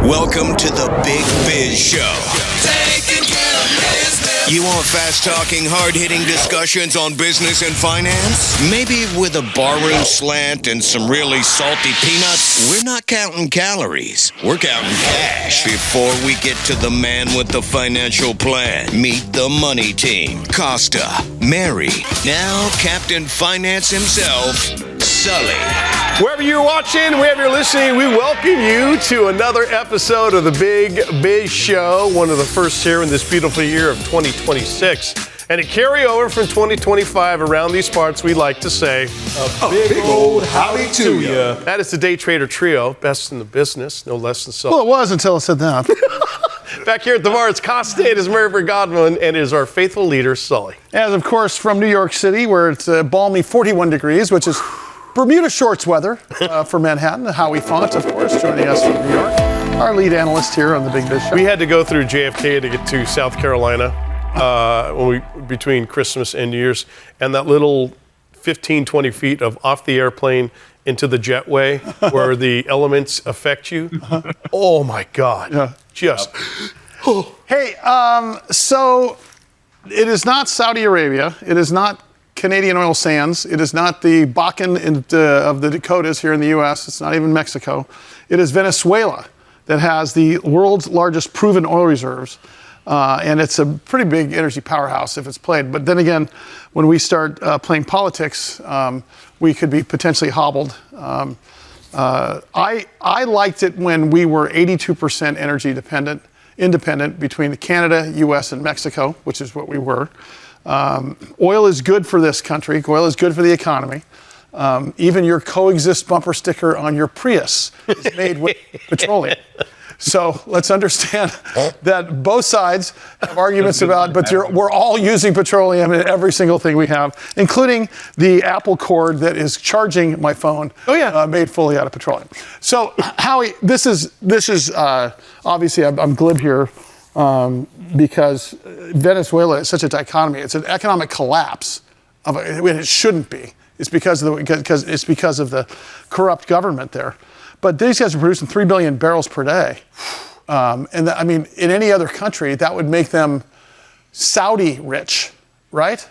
Welcome to the Big Biz Show. Taking care of business. You want fast-talking, hard-hitting discussions on business and finance? Maybe with a barroom slant and some really salty peanuts? We're not counting calories. We're counting cash. Before we get to the man with the financial plan, meet the money team. Costa, Mary, now Captain Finance himself, Sully. Wherever you're watching, wherever you're listening, we welcome you to another episode of the Big Biz Show, one of the first here in this beautiful year of 2026. And a carryover from 2025 around these parts, we like to say, a big old howdy to ya. That is the Day Trader Trio, best in the business, no less than so. Well, it was until I said that. Back here at the bar, it's Costa, it is Mary Godwin, and it is our faithful leader, Sully. As, of course, from New York City, where it's balmy 41 degrees, which is Bermuda shorts weather for Manhattan. Howie Font, of course, joining us from New York. Our lead analyst here on the Big Biz Show. We had to go through JFK to get to South Carolina between Christmas and New Year's. And that little 15, 20 feet of off the airplane into the jetway where the elements affect you. Oh, my God. Yeah. Just. Hey, so it is not Saudi Arabia. It is not Canadian oil sands. It is not the Bakken of the Dakotas here in the U.S. It's not even Mexico. It is Venezuela that has the world's largest proven oil reserves. And it's a pretty big energy powerhouse if it's played. But then again, when we start playing politics, we could be potentially hobbled. I liked it when we were 82% energy independent between Canada, U.S., and Mexico, which is what we were. Oil is good for this country. Oil is good for the economy. Even your coexist bumper sticker on your Prius is made with petroleum. So let's understand that both sides have arguments about, but we're all using petroleum in every single thing we have, including the Apple cord that is charging my phone. Oh yeah, made fully out of petroleum. So Howie, this is obviously I'm glib here. Because Venezuela is such a dichotomy. It's an economic collapse. It shouldn't be. It's because of the corrupt government there. But these guys are producing 3 billion barrels per day. In any other country, that would make them Saudi rich, right?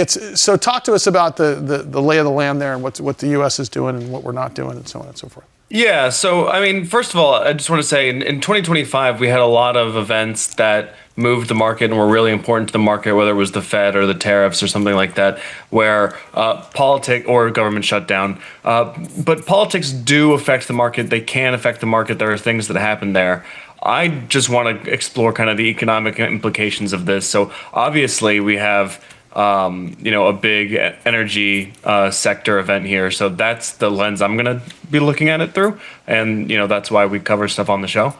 So talk to us about the lay of the land there and what the U.S. is doing and what we're not doing and so on and so forth. Yeah, so first of all, I just want to say in 2025, we had a lot of events that moved the market and were really important to the market, whether it was the Fed or the tariffs or something like that, where politics or government shutdown. But politics do affect the market. They can affect the market. There are things that happen there. I just want to explore kind of the economic implications of this. So obviously we have a big energy sector event here. So that's the lens I'm going to be looking at it through. And, that's why we cover stuff on the show.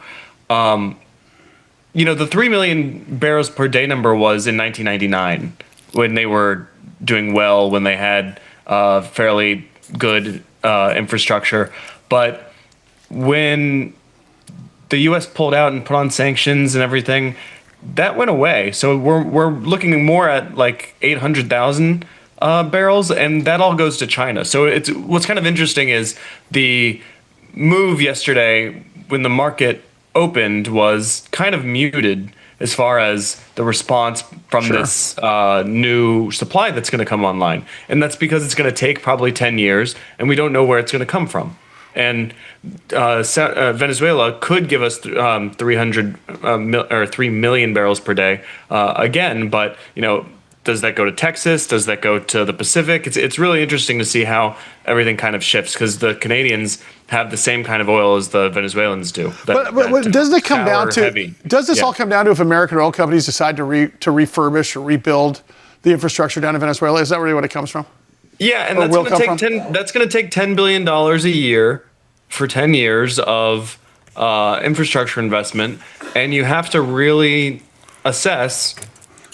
The 3 million barrels per day number was in 1999 when they were doing well, when they had fairly good infrastructure. But when the U.S. pulled out and put on sanctions and everything, that went away. So we're looking more at like 800,000 barrels, and that all goes to China. So what's kind of interesting is the move yesterday when the market opened was kind of muted as far as the response from this new supply that's going to come online. And that's because it's going to take probably 10 years, and we don't know where it's going to come from. And Venezuela could give us 3 million barrels per day again, but does that go to Texas? Does that go to the Pacific? It's really interesting to see how everything kind of shifts because the Canadians have the same kind of oil as the Venezuelans do. But doesn't it come down to heavy. Does this all come down to if American oil companies decide to refurbish or rebuild the infrastructure down in Venezuela? Is that really what it comes from? Yeah, and that's going to take $10 billion a year for 10 years of infrastructure investment, and you have to really assess,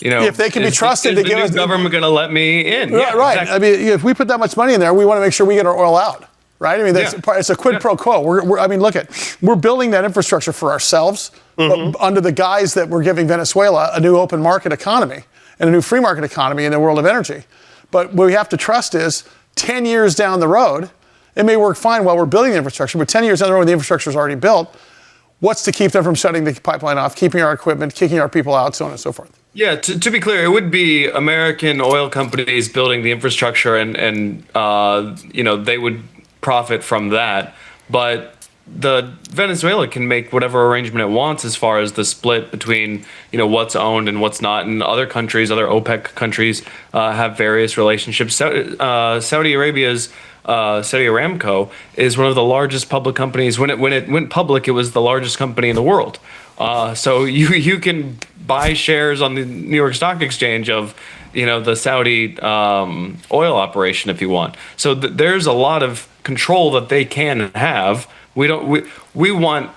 if they can be trusted to give us. Is the new government going to let me in? Right, yeah, right. Exactly. If we put that much money in there, we want to make sure we get our oil out, right? It's a quid pro quo. We're building that infrastructure for ourselves, but under the guise that we're giving Venezuela a new open market economy and a new free market economy in the world of energy. But what we have to trust is 10 years down the road, it may work fine while we're building the infrastructure, but 10 years down the road when the infrastructure is already built, What's to keep them from shutting the pipeline off, keeping our equipment, kicking our people out, so on and so forth? Yeah, to be clear, it would be American oil companies building the infrastructure, and they would profit from that. But the Venezuela can make whatever arrangement it wants as far as the split between what's owned and what's not. And other countries, other OPEC countries, have various relationships. Saudi Arabia's Saudi Aramco is one of the largest public companies. When it went public, it was the largest company in the world. So you can buy shares on the New York Stock Exchange of the Saudi oil operation if you want. So there's a lot of control that they can have. We want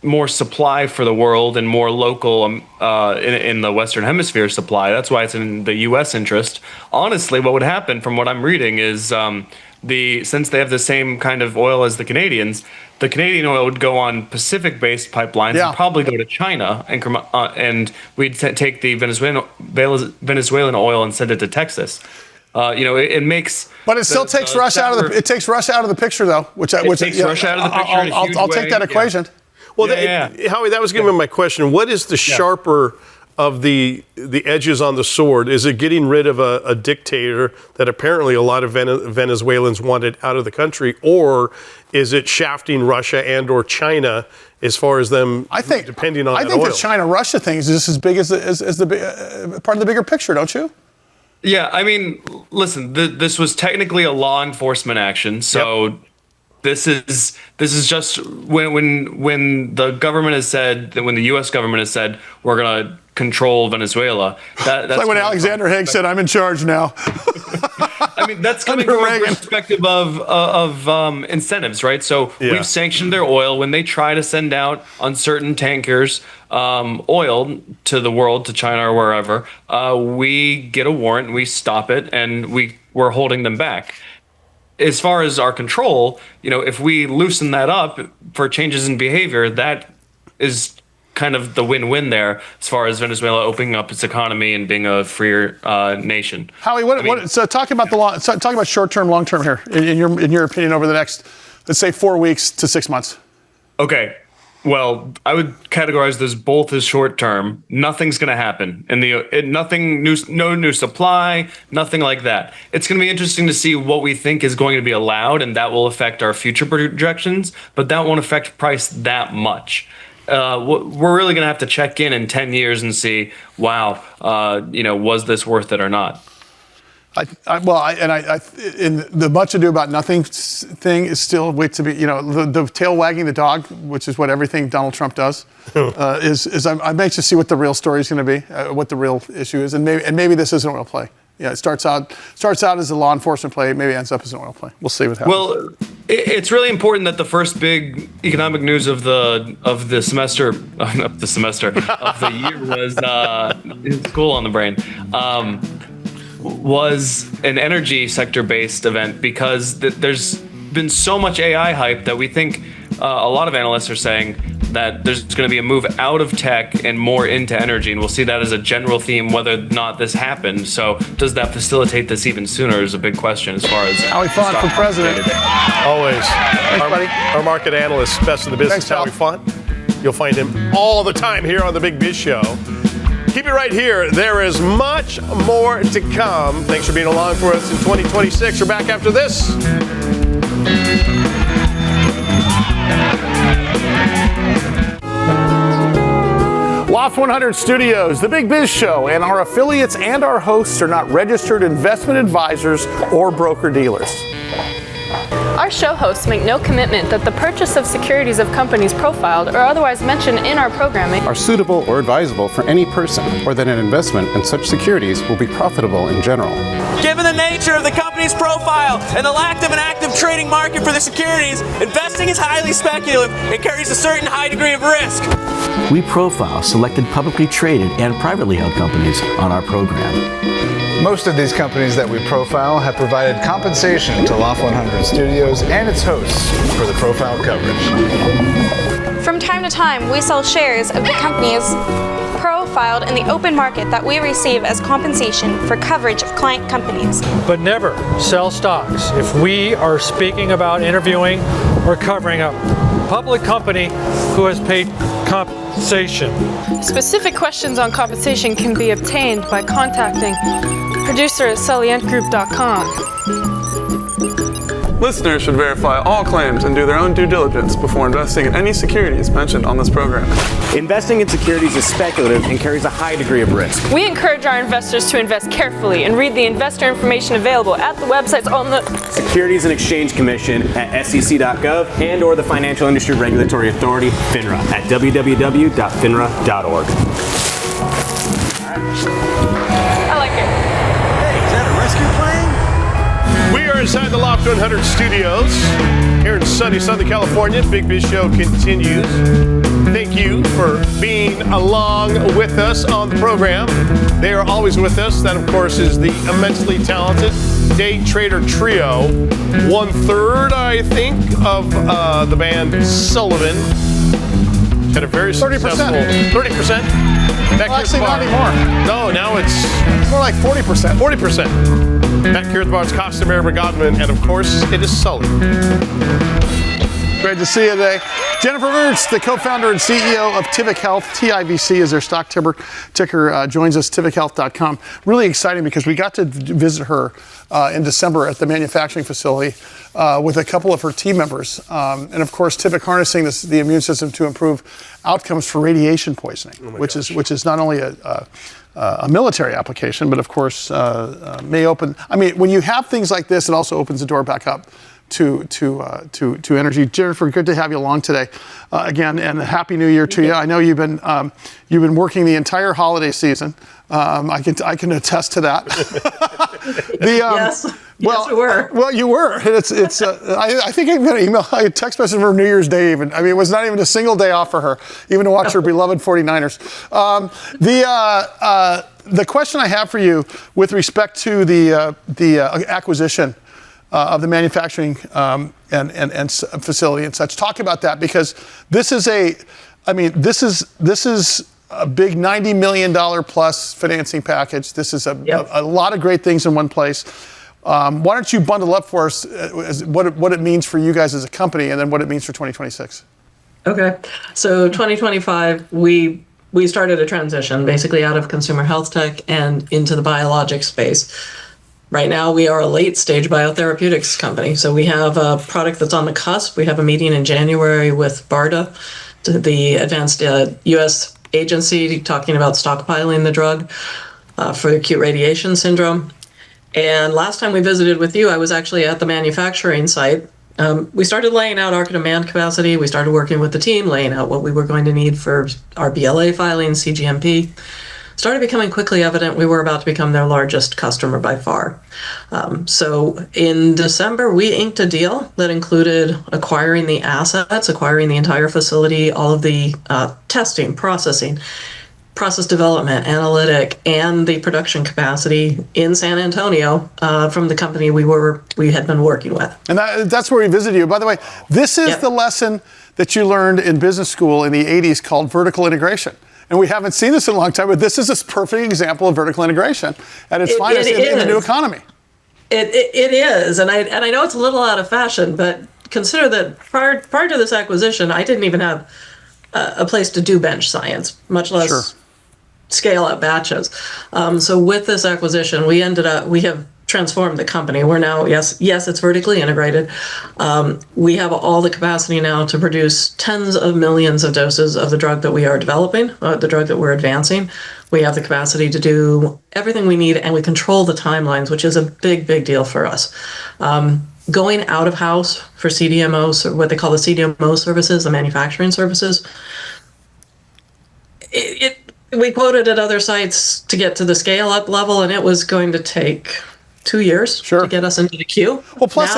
more supply for the world and more local in the Western Hemisphere supply. That's why it's in the U.S. interest. Honestly, what would happen from what I'm reading is since they have the same kind of oil as the Canadians, the Canadian oil would go on Pacific-based pipelines and probably go to China, and we'd take the Venezuelan oil and send it to Texas. It makes. But it still takes Russia out of the. It takes Russia out of the picture, though. It takes Russia out of the picture. I'll take that equation. Well, Howie, that was going to be my question. What is the sharper of the edges on the sword? Is it getting rid of a dictator that apparently a lot of Venezuelans wanted out of the country, or is it shafting Russia and or China as far as them depending on that oil? I think the China-Russia thing is just as big as the part of the bigger picture, don't you? Yeah, I mean, listen, this was technically a law enforcement action, so. Yep. This is just when the government has said that when the U.S. government has said we're going to control Venezuela. That's like when Alexander Haig said, "I'm in charge now." I mean, that's coming from a perspective of incentives, right? So we've sanctioned their oil when they try to send out on certain tankers oil to the world, to China or wherever. We get a warrant, we stop it, and we're holding them back. As far as our control, if we loosen that up for changes in behavior, that is kind of the win-win there as far as Venezuela opening up its economy and being a freer nation. Howie, so talk about short-term, long-term here, in your opinion, over the next, let's say, 4 weeks to 6 months. Okay. Well, I would categorize this both as short-term. Nothing's going to happen, no new supply, nothing like that. It's going to be interesting to see what we think is going to be allowed, and that will affect our future projections. But that won't affect price that much. We're really going to have to check in 10 years and see, wow, was this worth it or not? The much ado about nothing thing is still wait to be, the tail wagging the dog, which is what everything Donald Trump does, I'm anxious to see what the real story is going to be, what the real issue is, and maybe this isn't an oil play. Yeah, it starts out as a law enforcement play, maybe ends up as an oil play. We'll see what happens. Well, it's really important that the first big economic news of the year was school on the brain. Was an energy sector based event because there's been so much AI hype that we think a lot of analysts are saying that there's going to be a move out of tech and more into energy, and we'll see that as a general theme whether or not this happens. So does that facilitate this even sooner is a big question as far as Howie Font for president. Always. Thanks, buddy. Our market analyst, best in the business, Howie Font. You'll find him all the time here on the Big Biz Show. Keep it right here. There is much more to come. Thanks for being along for us in 2026. We're back after this. Loft 100 Studios, the Big Biz Show, and our affiliates and our hosts are not registered investment advisors or broker-dealers. Our show hosts make no commitment that the purchase of securities of companies profiled or otherwise mentioned in our programming are suitable or advisable for any person, or that an investment in such securities will be profitable in general. Given the nature of the company's profile and the lack of an active trading market for the securities, investing is highly speculative and carries a certain high degree of risk. We profile selected publicly traded and privately held companies on our program. Most of these companies that we profile have provided compensation to Loft 100 Studios and its hosts for the profile coverage. From time to time, we sell shares of the companies profiled in the open market that we receive as compensation for coverage of client companies. But never sell stocks if we are speaking about interviewing or covering up public company who has paid compensation. Specific questions on compensation can be obtained by contacting producer at sullyentgroup.com. Listeners should verify all claims and do their own due diligence before investing in any securities mentioned on this program. Investing in securities is speculative and carries a high degree of risk. We encourage our investors to invest carefully and read the investor information available at the websites on the Securities and Exchange Commission at sec.gov and or the Financial Industry Regulatory Authority, FINRA, at www.finra.org. I like it. Hey, is that a rescue plane? We are inside the Loft 100 studios here in sunny Southern California. Big Biz Show continues. Thank you for being along with us on the program. They are always with us. That, of course, is the immensely talented day trader trio. 1/3, I think, of the band Sullivan. Had a very 30%. 30%. Well, actually, not anymore. No, now it's more like 40%. 40%. Back here at the bar, it's Costa Mary Godwin, and of course, it is Sully. Great to see you today. Jennifer Ernst, the co-founder and CEO of Tivic Health, TIVC is their stock ticker, joins us, tivichealth.com. Really exciting because we got to visit her in December at the manufacturing facility with a couple of her team members. And of course, Tivic harnessing the immune system to improve outcomes for radiation poisoning, which is not only a military application, but of course may open. I mean, when you have things like this, it also opens the door back up to energy. Jennifer, good to have you along today again, and a happy New Year to you. I know you've been working the entire holiday season. I can attest to that. Yes, we were. Well, you were. I think I got an email, a text message for New Year's Day even. I mean, it was not even a single day off for her, even to watch her beloved 49ers. The question I have for you with respect to the acquisition of the manufacturing and facility and such. Talk about that, because this is a big $90 million plus financing package. This is a lot of great things in one place. Why don't you bundle up for us what it means for you guys as a company, and then what it means for 2026? Okay, so 2025, we started a transition basically out of consumer health tech and into the biologic space. Right now, we are a late-stage biotherapeutics company. So we have a product that's on the cusp. We have a meeting in January with BARDA, the advanced U.S. agency, talking about stockpiling the drug for acute radiation syndrome. And last time we visited with you, I was actually at the manufacturing site. We started laying out our demand capacity. We started working with the team, laying out what we were going to need for our BLA filing, CGMP. Started becoming quickly evident we were about to become their largest customer by far. So in December, we inked a deal that included acquiring the assets, acquiring the entire facility, all of the testing, processing, process development, analytic, and the production capacity in San Antonio from the company we had been working with. And that's where we visited you. By the way, this is the lesson that you learned in business school in the 80s called vertical integration. And we haven't seen this in a long time, but this is a perfect example of vertical integration at its finest in the new economy. It is, and I know it's a little out of fashion, but consider that prior to this acquisition, I didn't even have a place to do bench science, much less scale up batches. So with this acquisition, we have transformed the company. We're now, yes, it's vertically integrated. We have all the capacity now to produce tens of millions of doses of the drug that we are developing, the drug that we're advancing. We have the capacity to do everything we need, and we control the timelines, which is a big, big deal for us. Going out of house for CDMOs, or what they call the CDMO services, the manufacturing services, we quoted at other sites to get to the scale up level, and it was going to take 2 years to get us into the queue. Well, plus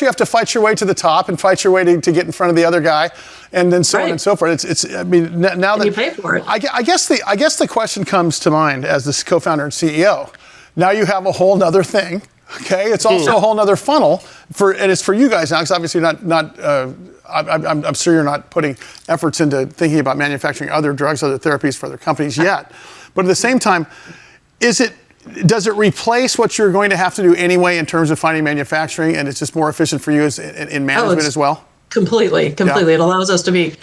you have to fight your way to the top and fight your way to get in front of the other guy, and then so on and so forth. I mean, now that you pay for it. I guess the question comes to mind as this co-founder and CEO. Now you have a whole nother thing. Okay, it's also a whole nother funnel and it's for you guys now, because obviously I'm sure you're not putting efforts into thinking about manufacturing other drugs, other therapies for other companies yet. But at the same time, does it replace what you're going to have to do anyway in terms of finding manufacturing, and it's just more efficient for you in management as well? Completely. Yeah. It allows us to be,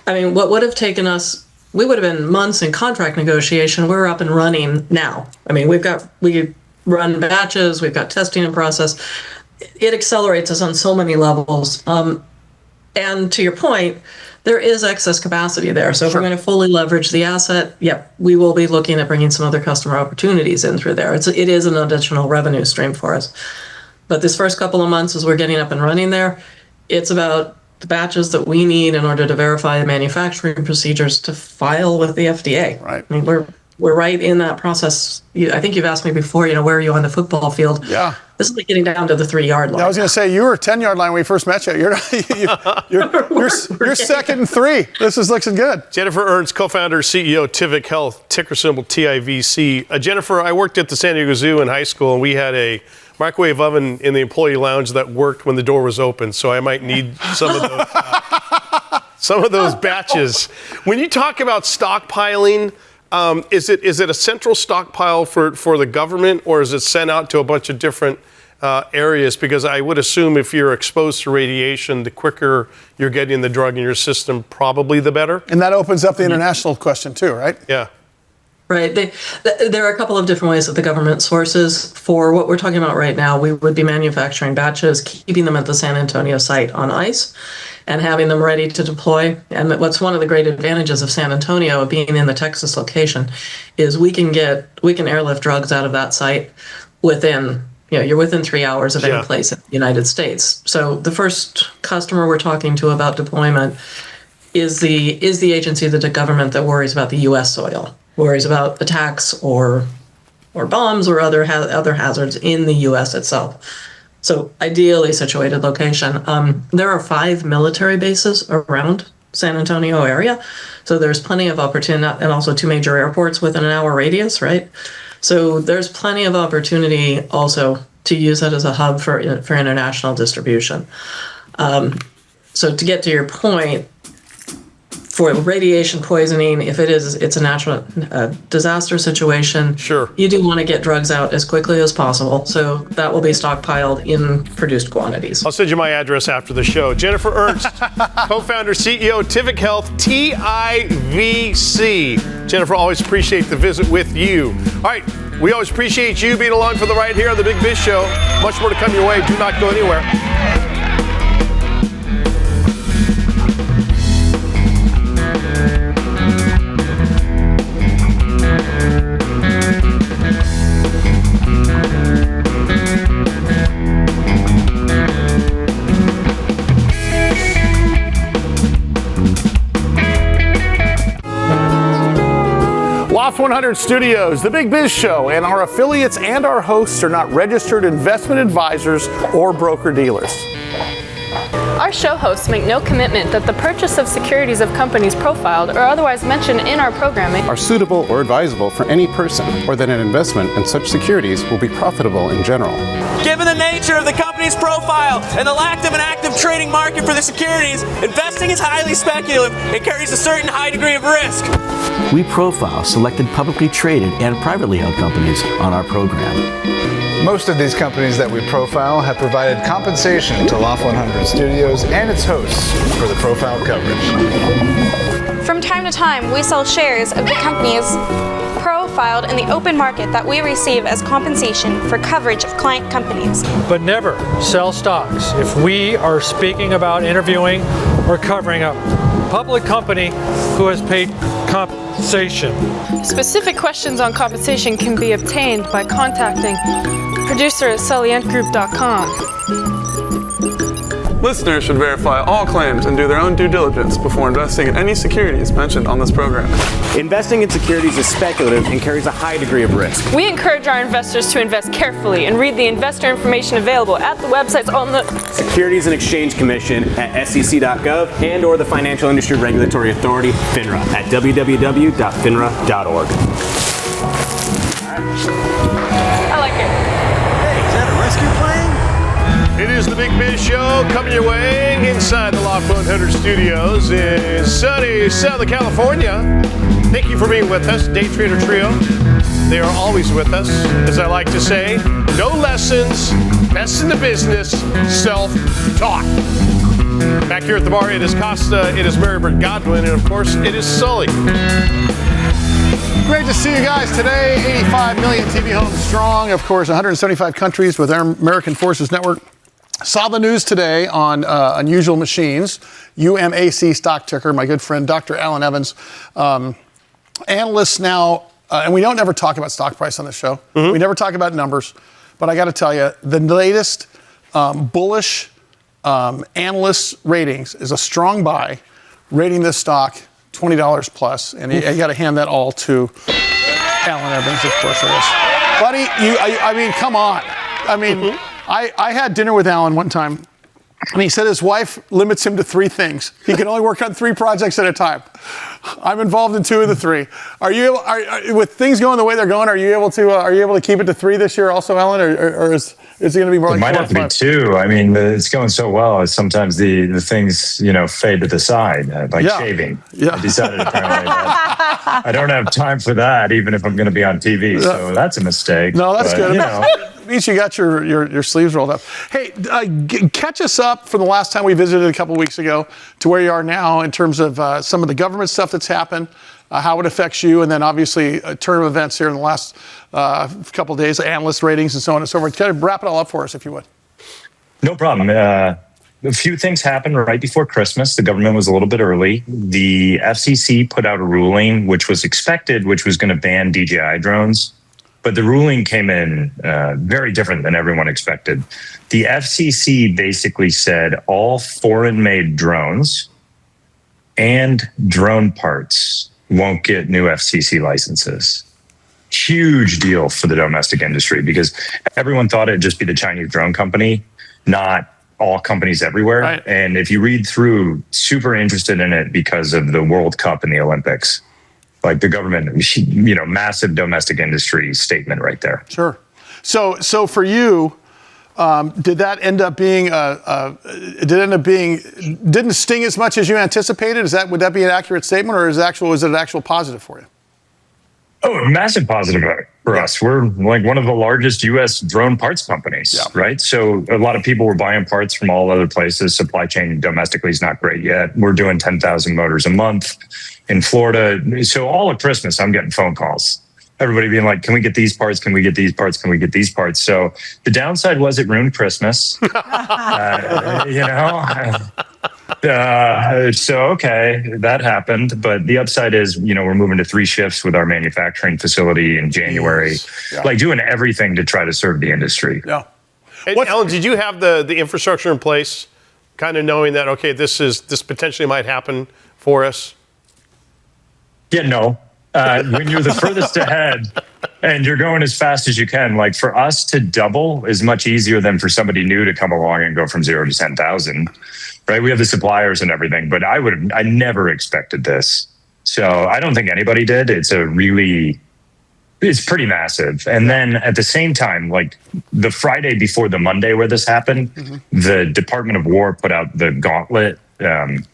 I mean, what would have taken us, we would have been months in contract negotiation. We're up and running now. I mean, we run batches, we've got testing in process. It accelerates us on so many levels. And to your point, there is excess capacity there. So if we're going to fully leverage the asset, we will be looking at bringing some other customer opportunities in through there. It is an additional revenue stream for us. But this first couple of months as we're getting up and running there, it's about the batches that we need in order to verify the manufacturing procedures to file with the FDA. Right. I mean, we're right in that process. I think you've asked me before, where are you on the football field? Yeah. This is like getting down to the 3-yard line. I was going to say, you were a 10-yard line when we first met you. You're second and 3. This is looking good. Jennifer Ernst, co-founder, CEO, Tivic Health, ticker symbol TIVC. Jennifer, I worked at the San Diego Zoo in high school, and we had a microwave oven in the employee lounge that worked when the door was open, so I might need some of those, some of those batches. When you talk about stockpiling, is it a central stockpile for the government, or is it sent out to a bunch of different areas? Because I would assume if you're exposed to radiation, the quicker you're getting the drug in your system, probably the better. And that opens up the international question too, right? Yeah. Right. There are a couple of different ways that the government sources. For what we're talking about right now, we would be manufacturing batches, keeping them at the San Antonio site on ice, and having them ready to deploy. And what's one of the great advantages of San Antonio, being in the Texas location, is we can airlift drugs out of that site within, you're within 3 hours of any place in the United States. So the first customer we're talking to about deployment is the agency, the government that worries about the U.S. soil, worries about attacks or bombs or other hazards in the U.S. itself. So ideally situated location. There are 5 military bases around San Antonio area, so there's plenty of opportunity, and also 2 major airports within an hour radius, right? So there's plenty of opportunity also to use that as a hub for international distribution. So to get to your point, for radiation poisoning, if it's a natural disaster situation, you do want to get drugs out as quickly as possible. So that will be stockpiled in produced quantities. I'll send you my address after the show. Jennifer Ernst, co-founder, CEO, Tivic Health, TIVC. Jennifer, always appreciate the visit with you. All right, we always appreciate you being along for the ride here on the Big Biz Show. Much more to come your way. Do not go anywhere. Loft 100 Studios, The Big Biz Show, and our affiliates and our hosts are not registered investment advisors or broker-dealers. Our show hosts make no commitment that the purchase of securities of companies profiled or otherwise mentioned in our programming are suitable or advisable for any person, or that an investment in such securities will be profitable in general. Given the nature of the company's profile and the lack of an active trading market for the securities, investing is highly speculative and carries a certain high degree of risk. We profile selected publicly traded and privately held companies on our program. Most of these companies that we profile have provided compensation to Loft 100 Studios and its hosts for the profile coverage. From time to time, we sell shares of the companies profiled in the open market that we receive as compensation for coverage of client companies. But never sell stocks if we are speaking about interviewing or covering a public company who has paid compensation. Specific questions on compensation can be obtained by contacting producer at sullyandgroup.com. Listeners should verify all claims and do their own due diligence before investing in any securities mentioned on this program. Investing in securities is speculative and carries a high degree of risk. We encourage our investors to invest carefully and read the investor information available at the websites on the Securities and Exchange Commission at sec.gov and or the Financial Industry Regulatory Authority, FINRA, at www.finra.org. I like it. Hey, is that a rescue plane? It is the Big Biz Show coming your way inside the Loft 100 Studios in sunny Southern California. Thank you for being with us, Day Trader Trio. They are always with us, as I like to say. No lessons, best in the business, self-taught. Back here at the bar, it is Costa, it is Marybert Godwin, and of course, it is Sully. Great to see you guys today. 85 million TV homes strong. Of course, 175 countries with our American Forces Network. Saw the news today on Unusual Machines, UMAC stock ticker, my good friend Dr. Allan Evans. Analysts now, and we don't ever talk about stock price on this show. We never talk about numbers. But I got to tell you, the latest bullish analyst ratings is a strong buy, rating this stock $20 plus. And you got to hand that all to Allan Evans, of course it is. Buddy, I mean, come on. I mean, I had dinner with Allan one time, and he said his wife limits him to 3 things. He can only work on 3 projects at a time. I'm involved in 2 of the 3. With things going the way they're going, are you able to keep it to 3 this year also, Allan, or is it going to be more like 4 or 5? It might have to be 2. I mean, it's going so well. Sometimes the things, fade to the side, like shaving. Yeah. I decided apparently that I don't have time for that, even if I'm going to be on TV. So that's a mistake. No, that's good. At least you got your sleeves rolled up. Hey, catch us up from the last time we visited a couple weeks ago to where you are now in terms of some of the government stuff that's happened, how it affects you, and then obviously a turn of events here in the last couple of days, analyst ratings and so on and so forth. Kind of wrap it all up for us, if you would. No problem. A few things happened right before Christmas. The government was a little bit early. The FCC put out a ruling, which was expected, which was going to ban DJI drones. But the ruling came in very different than everyone expected. The FCC basically said all foreign-made drones and drone parts won't get new FCC licenses. Huge deal for the domestic industry because everyone thought it'd just be the Chinese drone company, not all companies everywhere. Right. And if you read through, super interested in it because of the World Cup and the Olympics. Like the government, massive domestic industry statement right there. Sure. So for you, did that end up being didn't sting as much as you anticipated? Would that be an accurate statement, or was it an actual positive for you? Oh, massive positive for us. We're like one of the largest U.S. drone parts companies, right? So a lot of people were buying parts from all other places. Supply chain domestically is not great yet. We're doing 10,000 motors a month in Florida. So all of Christmas, I'm getting phone calls. Everybody being like, can we get these parts? Can we get these parts? Can we get these parts? So the downside was it ruined Christmas. So, okay, that happened. But the upside is, we're moving to 3 shifts with our manufacturing facility in January, like doing everything to try to serve the industry. Yeah. And Allan, did you have the infrastructure in place, kind of knowing that, okay, this potentially might happen for us? Yeah, no. When you're the furthest ahead and you're going as fast as you can, like for us to double is much easier than for somebody new to come along and go from 0 to 10,000, right? We have the suppliers and everything, but I never expected this. So I don't think anybody did. It's pretty massive. And then at the same time, like the Friday before the Monday where this happened, the Department of War put out the gauntlet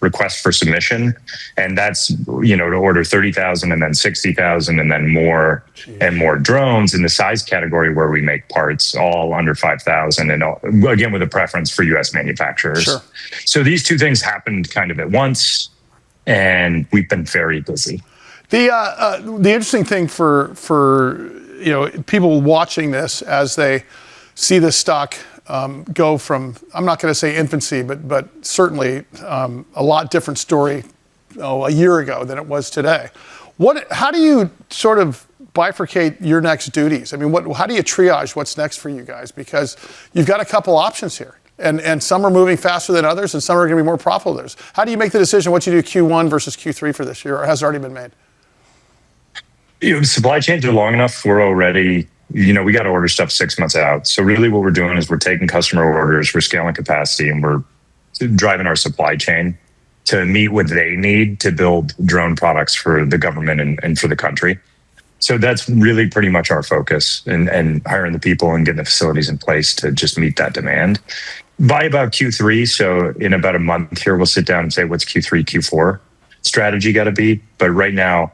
request for submission, and that's to order 30,000 and then 60,000 and then more and more drones in the size category where we make parts all under 5,000 and again with a preference for U.S. manufacturers. Sure. So these 2 things happened kind of at once, and we've been very busy. The interesting thing for people watching this as they see this stock go from, I'm not going to say infancy, but certainly a lot different story a year ago than it was today. How do you sort of bifurcate your next duties? I mean, how do you triage what's next for you guys? Because you've got a couple options here, and some are moving faster than others, and some are going to be more profitable than others. How do you make the decision what you do Q1 versus Q3 for this year, or has it already been made? Supply chains are long enough. We're already, we got to order stuff 6 months out. So really what we're doing is we're taking customer orders, we're scaling capacity, and we're driving our supply chain to meet what they need to build drone products for the government and for the country. So that's really pretty much our focus, and hiring the people and getting the facilities in place to just meet that demand. By about Q3, so in about a month here, we'll sit down and say, what's Q3, Q4 strategy got to be? But right now,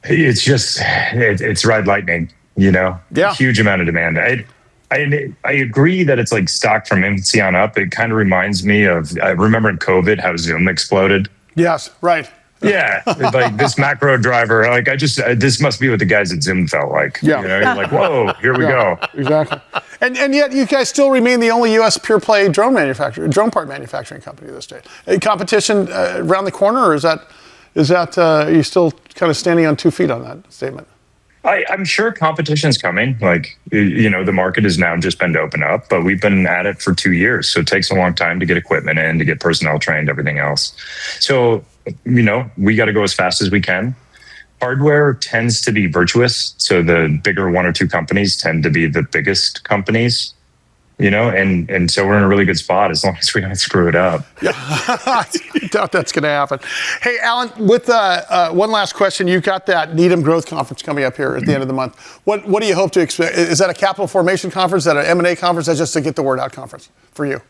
it's just, it's ride lightning, Yeah. Huge amount of demand. I agree that it's like stock from infancy on up. It kind of reminds me of, I remember in COVID how Zoom exploded. Yes, right. Yeah, like this macro driver. Like this must be what the guys at Zoom felt like. Yeah, you're like, whoa, here we go. Exactly. And yet you guys still remain the only U.S. pure play drone part manufacturing company to this day. Competition around the corner, or is that are you still kind of standing on 2 feet on that statement? I'm sure competition's coming. Like, the market has now just been to open up, but we've been at it for 2 years. So it takes a long time to get equipment in, to get personnel trained, everything else. So, we got to go as fast as we can. Hardware tends to be virtuous. So the bigger 1 or 2 companies tend to be the biggest companies, and so we're in a really good spot as long as we don't screw it up. Yeah, I doubt that's going to happen. Hey, Allan, with one last question, you've got that Needham Growth Conference coming up here at the end of the month. What do you hope to expect? Is that a capital formation conference? Is that an M&A conference? That's just to get the word out conference for you?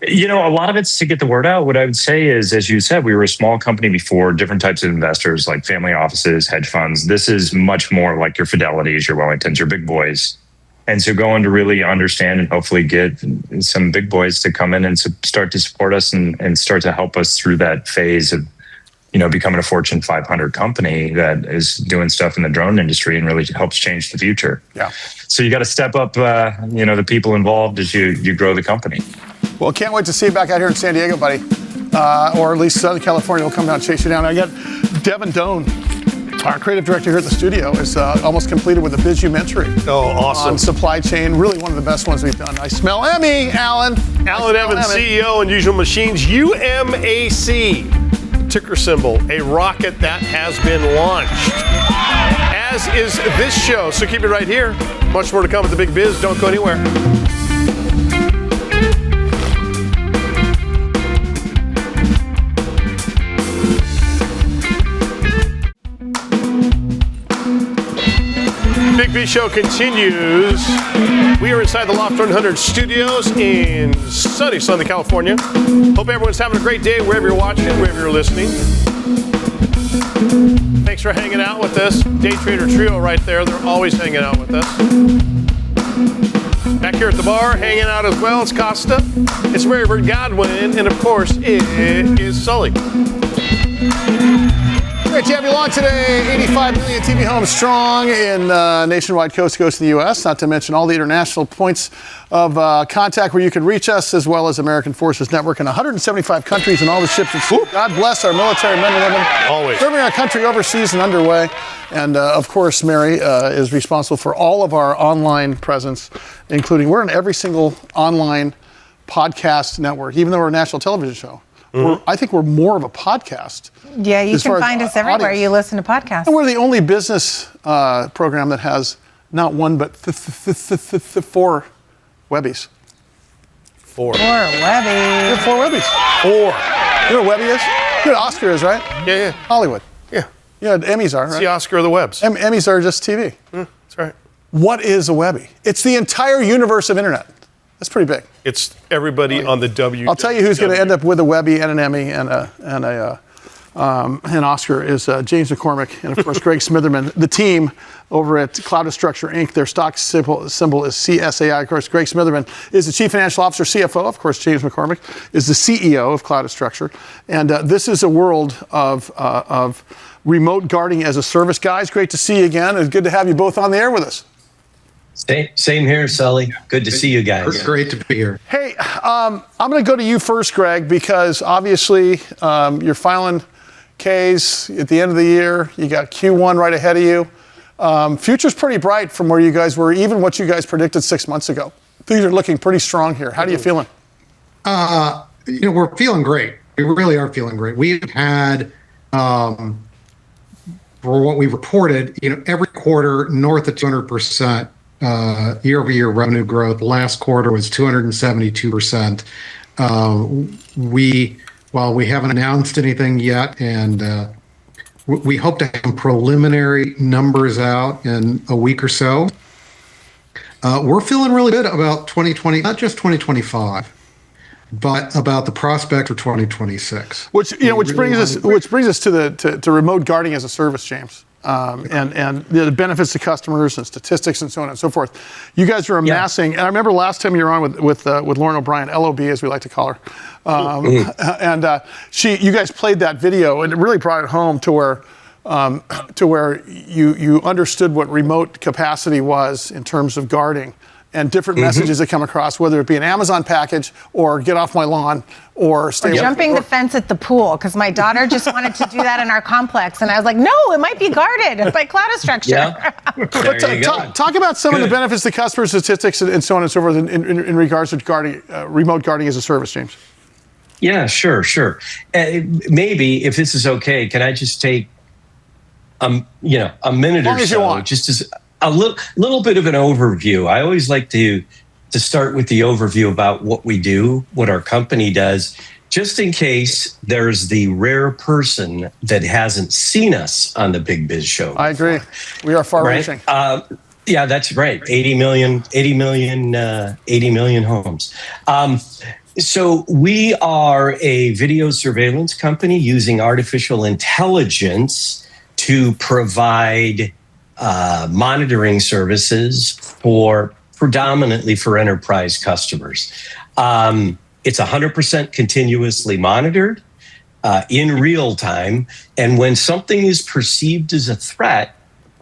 A lot of it's to get the word out. What I would say is, as you said, we were a small company before, different types of investors like family offices, hedge funds. This is much more like your Fidelities, your Wellingtons, your big boys. And so going to really understand and hopefully get some big boys to come in and start to support us and start to help us through that phase of, becoming a Fortune 500 company that is doing stuff in the drone industry and really helps change the future. Yeah. So you got to step up, the people involved as you grow the company. Well, can't wait to see you back out here in San Diego, buddy. Or at least Southern California. We'll come down and chase you down. I got Devin Doan, our creative director here at the studio, is almost completed with a Bizumentary. Oh, awesome. On supply chain. Really one of the best ones we've done. I smell Emmy, Allan. Allan Evans, CEO, Unusual Machines, UMAC. Ticker symbol, a rocket that has been launched. As is this show. So keep it right here. Much more to come with the Big Biz. Don't go anywhere. Big B Show continues. We are inside the Loft 100 studios in sunny Southern California. Hope everyone's having a great day wherever you're watching, wherever you're listening. Thanks for hanging out with us. Day Trader Trio right there. They're always hanging out with us. Back here at the bar, hanging out as well, it's Costa. It's Mary Bird Godwin, and of course, it is Sully. Great to have you along today. 85 million TV homes strong in nationwide coast to coast in the U.S., not to mention all the international points of contact where you can reach us, as well as American Forces Network in 175 countries and all the ships at sea. God bless our military men and women. Always. Serving our country overseas and underway. And, of course, Mary is responsible for all of our online presence, including we're in every single online podcast network, even though we're a national television show. Mm-hmm. I think we're more of a podcast. Yeah, you can find us everywhere audience. you listen to podcasts. And we're the only business program that has not one but 4 Webbies. 4. 4 Webbies. 4 Webbies. 4. You know what Webby is? You know what Oscar is, right? Yeah. Hollywood. Yeah. You know what Emmys are, right? It's the Oscar of the Webs. Emmys are just TV. That's right. What is a Webby? It's the entire universe of internet. That's pretty big. It's everybody on the W. I'll tell you who's going to end up with a Webby and an Emmy and an Oscar is James McCormick and, of course, Greg Smitherman. The team over at Cloudastructure, Inc., their stock symbol is CSAI. Of course, Greg Smitherman is the Chief Financial Officer, CFO. Of course, James McCormick is the CEO of Cloudastructure. And this is a world of remote guarding as a service. Guys, great to see you again. It's good to have you both on the air with us. Same here, Sully. Good to see you guys. Great to be here. Hey, I'm going to go to you first, Greg, because obviously you're filing Ks at the end of the year. You got Q1 right ahead of you. Future's pretty bright from where you guys were, even what you guys predicted 6 months ago. Things are looking pretty strong here. How are you feeling? We're feeling great. We really are feeling great. We've had, for what we reported, every quarter north of 200%. Year-over-year revenue growth. Last quarter was 272%. While we haven't announced anything yet, and we hope to have preliminary numbers out in a week or so, we're feeling really good about 2020, not just 2025, but about the prospect for 2026. Which brings us to remote guarding as a service, James. and the benefits to customers and statistics and so on and so forth. You guys are amassing, and I remember last time you were on with Lauren O'Brien, LOB as we like to call her, and you guys played that video, and it really brought it home to where you understood what remote capacity was in terms of guarding. And different messages that come across, whether it be an Amazon package or get off my lawn or stay or jumping the fence at the pool, because my daughter just wanted to do that in our complex. And I was like, no, it might be guarded by Cloudastructure. Yeah. Talk about some of the benefits to customer statistics and so on and so forth in regards to guarding, remote guarding as a service, James. Yeah, sure. Maybe, if this is okay, can I just take a minute or so, just as a little bit of an overview. I always like to start with the overview about what we do, what our company does, just in case there's the rare person that hasn't seen us on the Big Biz Show. I agree. We are far-reaching. Yeah, that's right. 80 million homes. So we are a video surveillance company using artificial intelligence to provide monitoring services predominantly for enterprise customers. It's 100% continuously monitored in real time. And when something is perceived as a threat,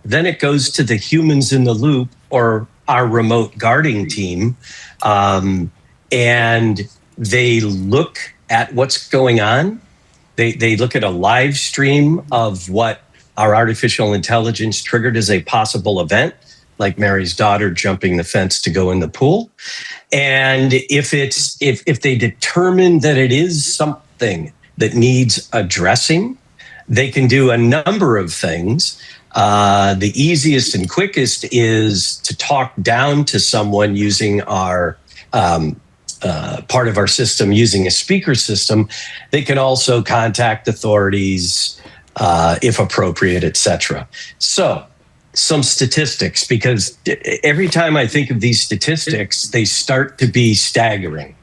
then it goes to the humans in the loop or our remote guarding team. And they look at what's going on. They look at a live stream of what our artificial intelligence triggered as a possible event, like Mary's daughter jumping the fence to go in the pool. And if they determine that it is something that needs addressing, they can do a number of things. The easiest and quickest is to talk down to someone using our part of our system, using a speaker system. They can also contact authorities, if appropriate, etc. So some statistics, because every time I think of these statistics, they start to be staggering.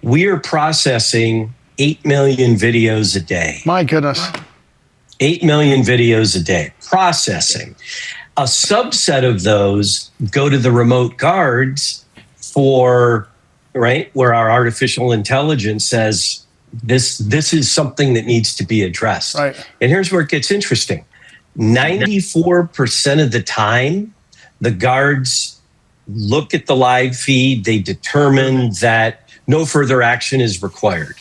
We are processing 8 million videos a day. My goodness. 8 million videos a day processing. A subset of those go to the remote guards where our artificial intelligence says, this is something that needs to be addressed. Right. And here's where it gets interesting. 94% of the time, the guards look at the live feed, they determine that no further action is required.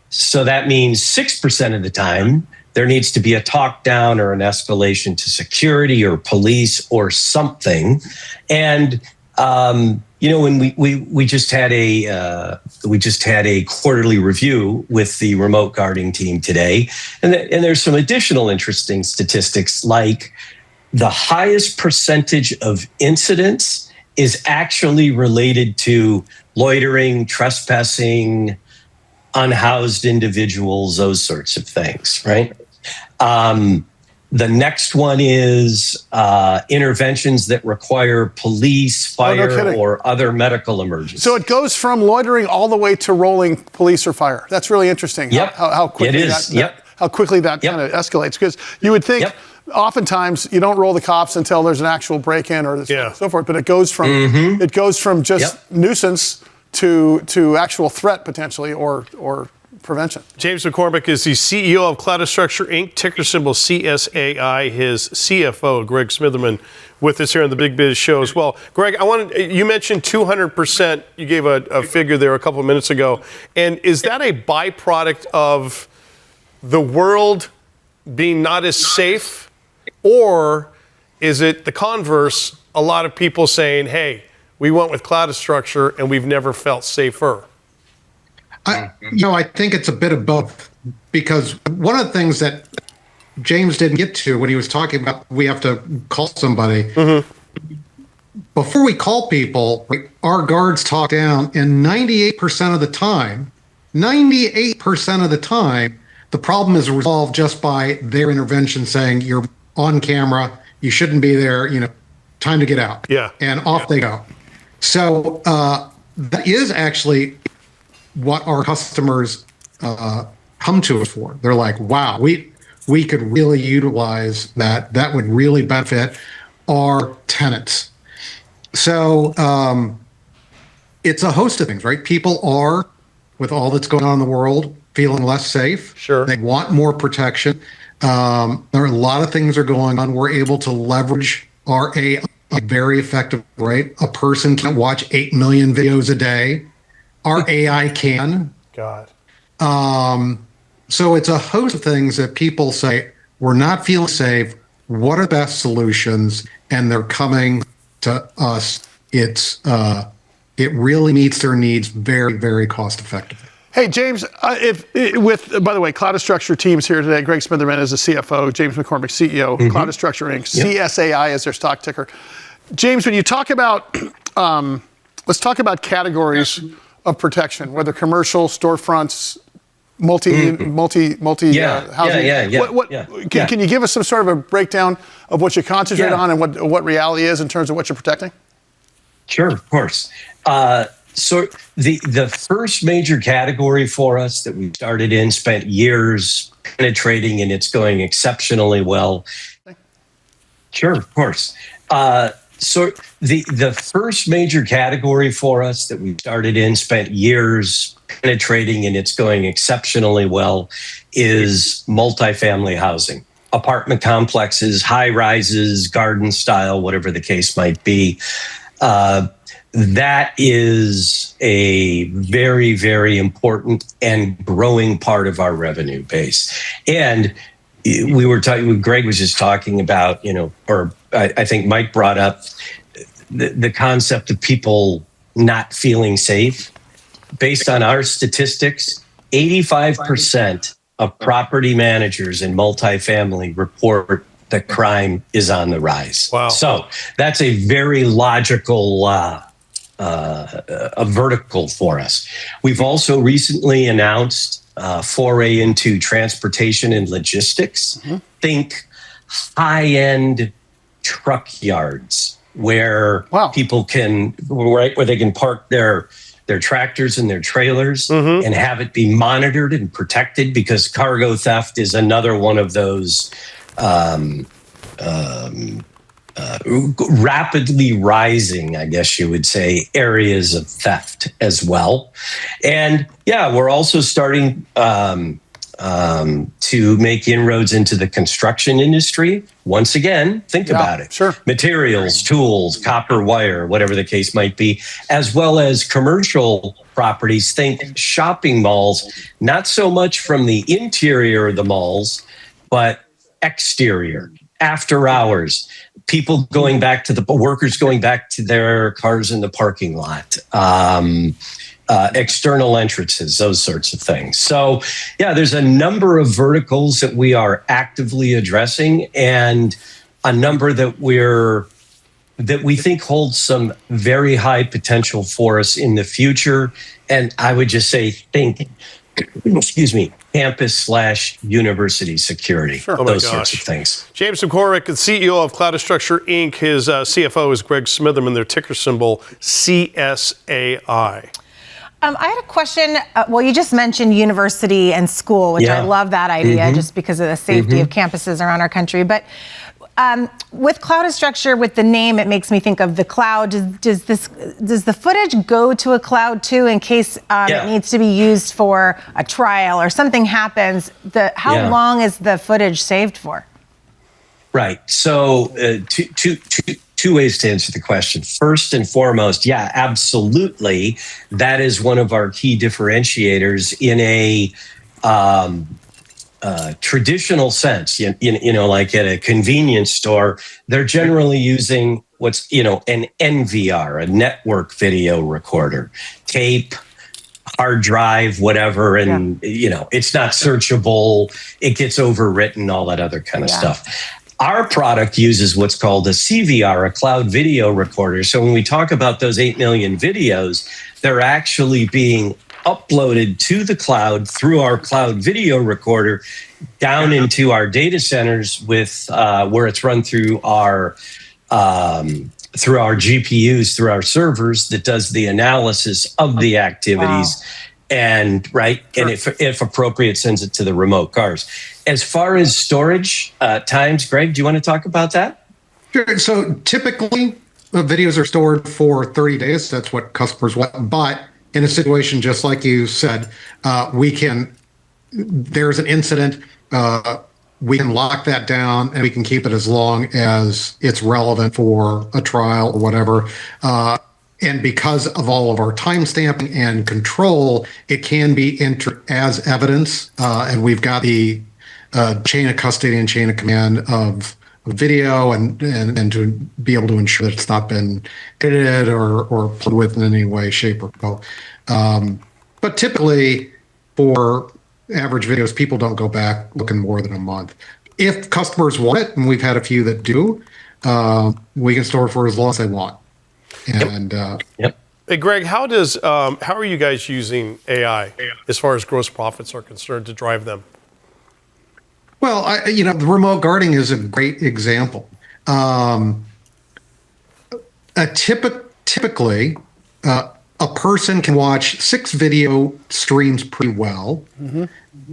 So that means 6% of the time, there needs to be a talk down or an escalation to security or police or something. And when we just had a quarterly review with the remote guarding team today, and there's some additional interesting statistics, like the highest percentage of incidents is actually related to loitering, trespassing, unhoused individuals, those sorts of things, right? The next one is interventions that require police, fire, or other medical emergencies. So it goes from loitering all the way to rolling police or fire. That's really interesting. Yep. How quickly it is. how quickly that kind of escalates. Because you would think oftentimes you don't roll the cops until there's an actual break-in or so forth. But it goes from just nuisance to actual threat potentially or prevention. James McCormick is the CEO of Cloudastructure, Inc., ticker symbol CSAI. His CFO, Greg Smitherman, with us here on the Big Biz Show as well. Greg, you mentioned 200%. You gave a figure there a couple of minutes ago. And is that a byproduct of the world being not as safe, or is it the converse, a lot of people saying, hey, we went with Cloudastructure and we've never felt safer? I think it's a bit of both, because one of the things that James didn't get to when he was talking about we have to call somebody, before we call people, our guards talk down, and 98% of the time, the problem is resolved just by their intervention saying, you're on camera, you shouldn't be there, time to get out. Yeah. And off they go. So that is actually what our customers come to us for. They're like, wow, we we could really utilize that would really benefit our tenants. So it's a host of things, right? People are, with all that's going on in the world, feeling less safe. Sure. They want more protection. There are a lot of things are going on. We're able to leverage our AI very effective, right? A person can't watch 8 million videos a day. Our AI can. God. So it's a host of things that people say, we're not feeling safe. What are the best solutions? And they're coming to us. It really meets their needs very, very cost effectively. Hey, James, by the way, Cloudastructure team's here today. Greg Smitherman is the CFO, James McCormick, CEO, Cloudastructure Inc., CSAI is their stock ticker. James, when you talk about, let's talk about categories of protection, whether commercial, storefronts, multi housing. Can you give us some sort of a breakdown of what you concentrate on and what reality is in terms of what you're protecting? Sure, of course. So the first major category for us that we started in, spent years penetrating, and it's going exceptionally well. Sure, of course. So the first major category for us that we started in, spent years penetrating, and it's going exceptionally well, is multifamily housing. Apartment complexes, high rises, garden style, whatever the case might be. That is a very, very important and growing part of our revenue base. And we were talking, Greg was just talking about, or I think Mike brought up the concept of people not feeling safe. Based on our statistics, 85% of property managers in multifamily report that crime is on the rise. Wow. So that's a very logical a vertical for us. We've also recently announced foray into transportation and logistics. Think high-end truck yards where people can, where they can park their tractors and their trailers and have it be monitored and protected, because cargo theft is another one of those rapidly rising, I guess you would say, areas of theft as well. And we're also starting to make inroads into the construction industry. Once again, think about it. Sure. Materials, tools, copper wire, whatever the case might be, as well as commercial properties. Think shopping malls, not so much from the interior of the malls, but exterior, after hours, people going back to workers going back to their cars in the parking lot, external entrances, those sorts of things. So there's a number of verticals that we are actively addressing, and a number that we think holds some very high potential for us in the future. And I would just say, think, campus/university security, those sorts of things. James McCormick, the CEO of Cloudastructure Inc. His CFO is Greg Smitherman, their ticker symbol CSAI. I had a question. Well, you just mentioned university and school, which I love that idea just because of the safety of campuses around our country. But with Cloudastructure, with the name, it makes me think of the cloud. Does the footage go to a cloud too, in case it needs to be used for a trial or something happens? How long is the footage saved for? Right. So two ways to answer the question. First and foremost, absolutely. That is one of our key differentiators in a traditional sense. Like at a convenience store, they're generally using what's, an NVR, a network video recorder, tape, hard drive, whatever. And, it's not searchable. It gets overwritten, all that other kind of stuff. Our product uses what's called a CVR, a cloud video recorder. So when we talk about those 8 million videos, they're actually being uploaded to the cloud through our cloud video recorder down into our data centers with where it's run through our GPUs, through our servers that does the analysis of the activities. And and if appropriate, sends it to the remote cars. As far as storage times, Greg, do you want to talk about that? Sure. So typically, videos are stored for 30 days. That's what customers want. But in a situation just like you said, there's an incident, we can lock that down and we can keep it as long as it's relevant for a trial or whatever. And because of all of our time stamping and control, it can be entered as evidence. And we've got the chain of custody and chain of command of video and to be able to ensure that it's not been edited or played with in any way, shape, or form. But typically, for average videos, people don't go back looking more than a month. If customers want it, and we've had a few that do, we can store it for as long as they want. And Hey, Greg, how are you guys using AI as far as gross profits are concerned to drive them? Well, the remote guarding is a great example. Typically, a person can watch 6 video streams pretty well. Mm-hmm.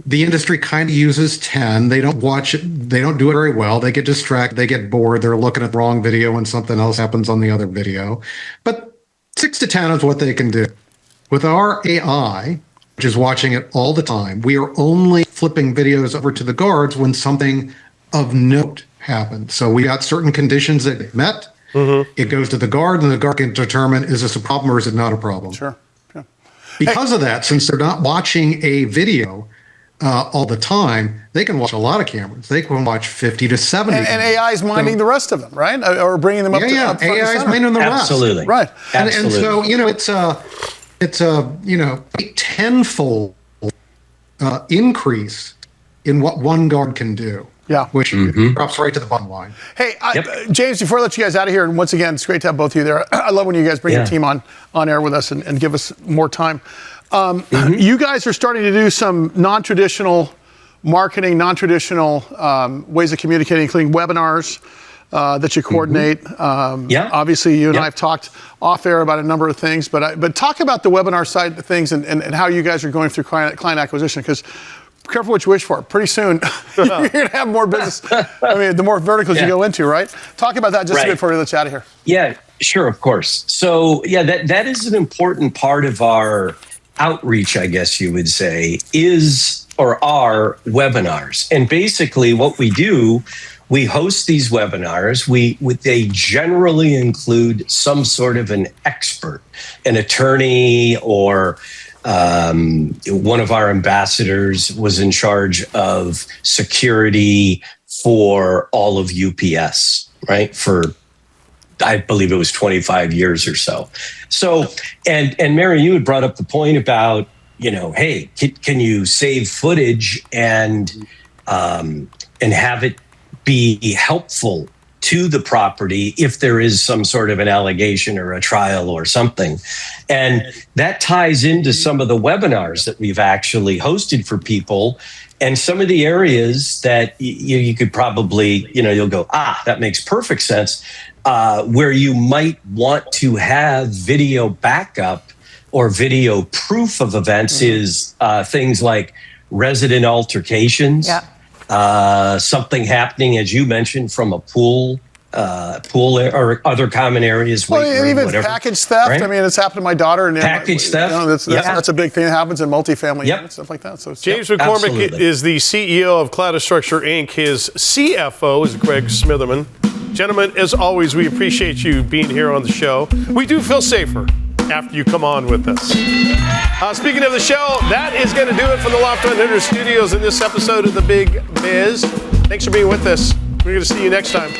The industry kind of uses 10. They don't watch it. They don't do it very well. They get distracted. They get bored. They're looking at the wrong video when something else happens on the other video. But 6 to 10 is what they can do. With our AI, which is watching it all the time, we are only flipping videos over to the guards when something of note happens. So we got certain conditions that get met. Mm-hmm. It goes to the guard, and the guard can determine, is this a problem or is it not a problem? Sure. Because of that, since they're not watching a video all the time, they can watch a lot of cameras. They can watch 50 to 70. And AI is minding the rest of them, right? Or bringing them up to up front AI is minding the rest. Absolutely. Right. And so, it's a tenfold increase in what one guard can do. Yeah. Which drops right to the bottom line. Hey, James, before I let you guys out of here, and once again, it's great to have both of you there. I love when you guys bring your team on air with us and give us more time. You guys are starting to do some non-traditional marketing, non-traditional ways of communicating, including webinars that you coordinate. Obviously, you and I have talked off air about a number of things, but talk about the webinar side of things and how you guys are going through client acquisition, because careful what you wish for. Pretty soon, you're going to have more business. I mean, the more verticals you go into, right? Talk about that just a bit before we let you out of here. Yeah, sure, of course. So, that is an important part of our outreach, I guess you would say, are webinars. And basically what we do, we host these webinars. They generally include some sort of an expert, an attorney, or one of our ambassadors was in charge of security for all of UPS, right? For, I believe it was 25 years or so. So, and Mary, you had brought up the point about, hey, can you save footage and have it be helpful to the property if there is some sort of an allegation or a trial or something. And that ties into some of the webinars that we've actually hosted for people, and some of the areas that you could probably, you'll go, that makes perfect sense, where you might want to have video backup or video proof of events is things like resident altercations. Yeah. Something happening, as you mentioned, from a pool or other common areas. Well, even package theft. Right? I mean, it's happened to my daughter. And package theft. That's a big thing that happens in multifamily units, stuff like that. So James McCormick is the CEO of Cloudastructure, Inc. His CFO is Greg Smitherman. Gentlemen, as always, we appreciate you being here on the show. We do feel safer after you come on with us. Speaking of the show, that is going to do it from the Loft 100 Studios in this episode of The Big Biz. Thanks for being with us. We're going to see you next time.